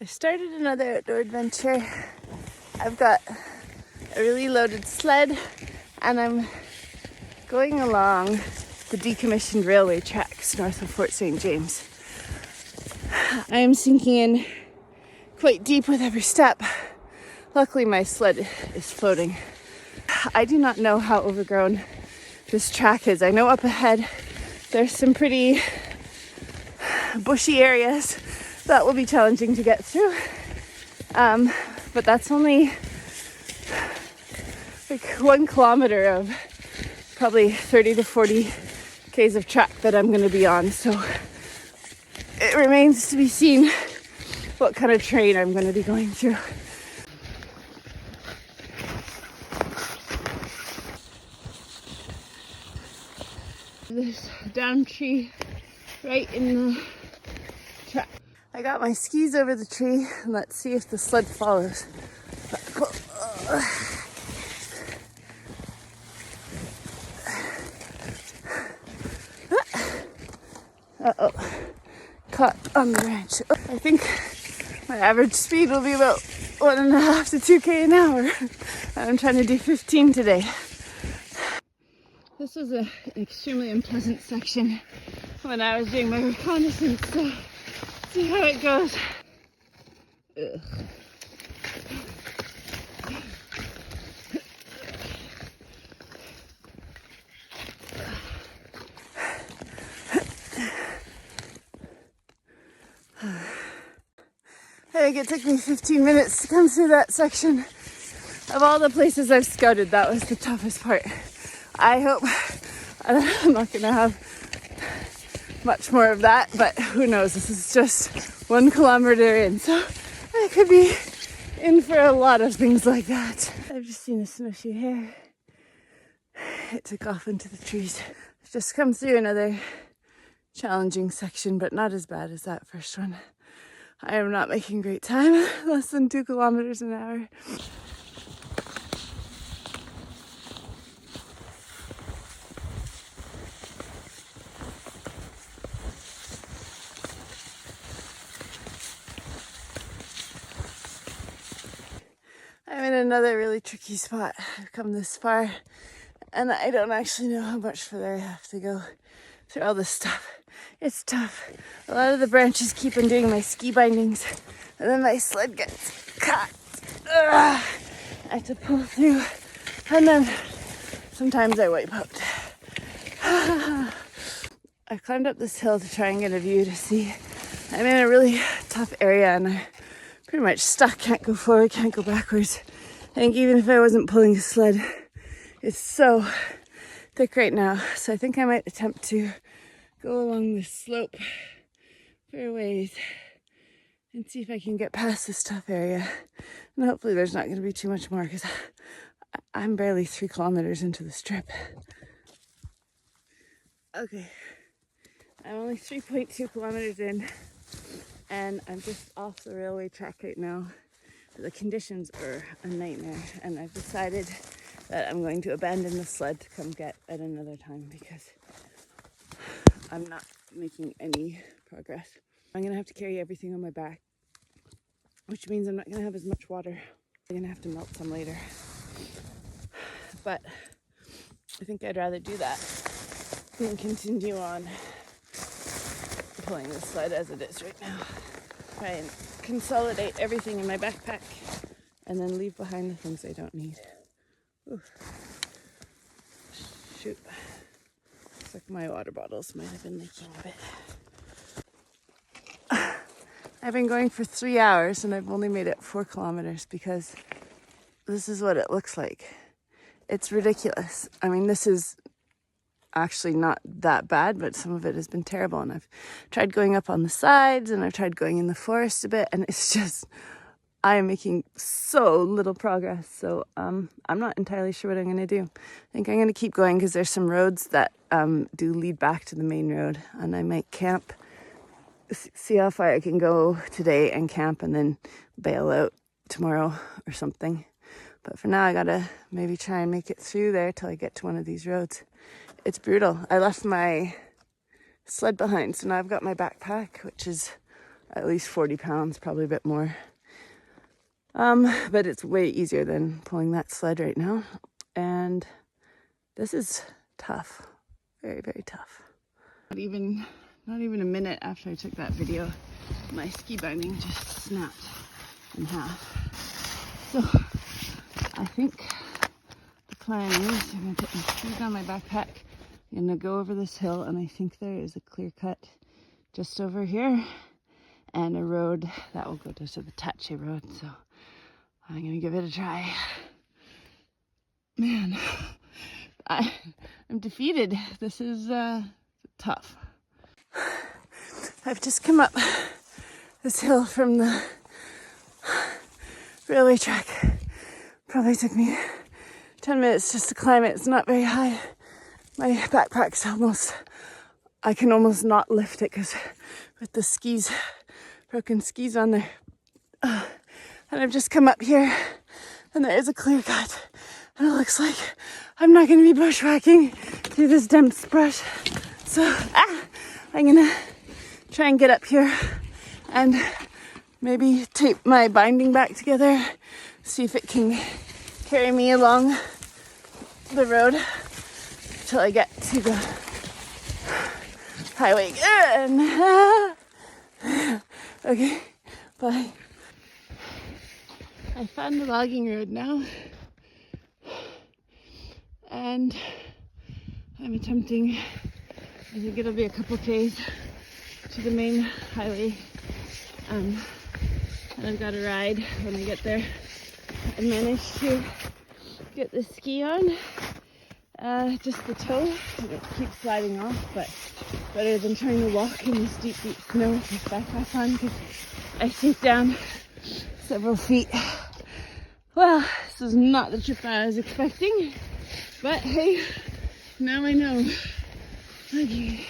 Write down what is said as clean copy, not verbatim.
I started another outdoor adventure. I've got a really loaded sled and I'm going along the decommissioned railway tracks north of Fort St. James. I am sinking in quite deep with every step. Luckily my sled is floating. I do not know how overgrown this track is. I know up ahead there's some pretty bushy areas that will be challenging to get through. But that's only like 1 kilometer of probably 30 to 40 k's of track that I'm going to be on. So it remains to be seen what kind of terrain I'm going to be going through. This down tree right in the track. I got my skis over the tree and let's see if the sled follows. Uh-oh, caught on the branch. I think my average speed will be about 1.5 to 2k an hour. I'm trying to do 15 today. This was an extremely unpleasant section when I was doing my reconnaissance, so see how it goes. Ugh. I think it took me 15 minutes to come through that section. Of all the places I've scouted, that was the toughest part. I hope I'm not going to have much more of that, but who knows? This is just 1 kilometer in, so I could be in for a lot of things like that. I've just seen a snowshoe hare. It took off into the trees. I've just come through another challenging section, but not as bad as that first one. I am not making great time, less than 2 kilometers an hour. I'm in another really tricky spot. I've come this far and I don't actually know how much further I have to go through all this stuff. It's tough. A lot of the branches keep on doing my ski bindings and then my sled gets caught. Ugh. I have to pull through and then sometimes I wipe out. I climbed up this hill to try and get a view to see. I'm in a really tough area and I'm pretty much stuck. Can't go forward, can't go backwards. I think even if I wasn't pulling a sled, it's so thick right now. So I think I might attempt to go along this slope for a ways and see if I can get past this tough area. And hopefully there's not going to be too much more because I'm barely 3 kilometers into this trip. Okay, I'm only 3.2 kilometers in and I'm just off the railway track right now. The conditions are a nightmare and I've decided that I'm going to abandon the sled to come get at another time because I'm not making any progress. I'm going to have to carry everything on my back, which means I'm not going to have as much water. I'm going to have to melt some later. But I think I'd rather do that than continue on pulling the sled as it is right now. Try and consolidate everything in my backpack and then leave behind the things I don't need. Ooh. Shoot. Looks like my water bottles might have been leaking a bit. I've been going for 3 hours and I've only made it 4 kilometers because this is what it looks like. It's ridiculous. I mean, this is actually not that bad, but some of it has been terrible. And I've tried going up on the sides and I've tried going in the forest a bit and it's just, I am making so little progress. So I'm not entirely sure what I'm going to do. I think I'm going to keep going because there's some roads that do lead back to the main road and I might camp, see how far I can go today and camp and then bail out tomorrow or something. But for now I gotta maybe try and make it through there till I get to one of these roads. It's brutal. I left my sled behind, so now I've got my backpack, which is at least 40 pounds, probably a bit more. But it's way easier than pulling that sled right now. And this is tough, very, very tough. Not even a minute after I took that video, my ski binding just snapped in half. So I think the plan is I'm gonna put my skis on my backpack. I'm gonna go over this hill, and I think there is a clear cut just over here and a road that will go to the Tache road. So I'm gonna give it a try. Man, I'm defeated. This is tough. I've just come up this hill from the railway track. Probably took me 10 minutes just to climb it. It's not very high. My backpack's I can almost not lift it because with the skis, broken skis on there. And I've just come up here and there is a clear cut. And it looks like I'm not going to be bushwhacking through this dense brush. So I'm going to try and get up here and maybe tape my binding back together. See if it can carry me along the road till I get to the highway again. Okay, bye. I found the logging road now. And I'm attempting, I think it'll be a couple Ks to the main highway. And I've got a ride when I get there. I managed to get the ski on, just the toe, and it keeps sliding off, but better than trying to walk in this deep, deep snow with this backpack on, because I sink down several feet. Well, this is not the trip I was expecting, but hey, now I know. Okay.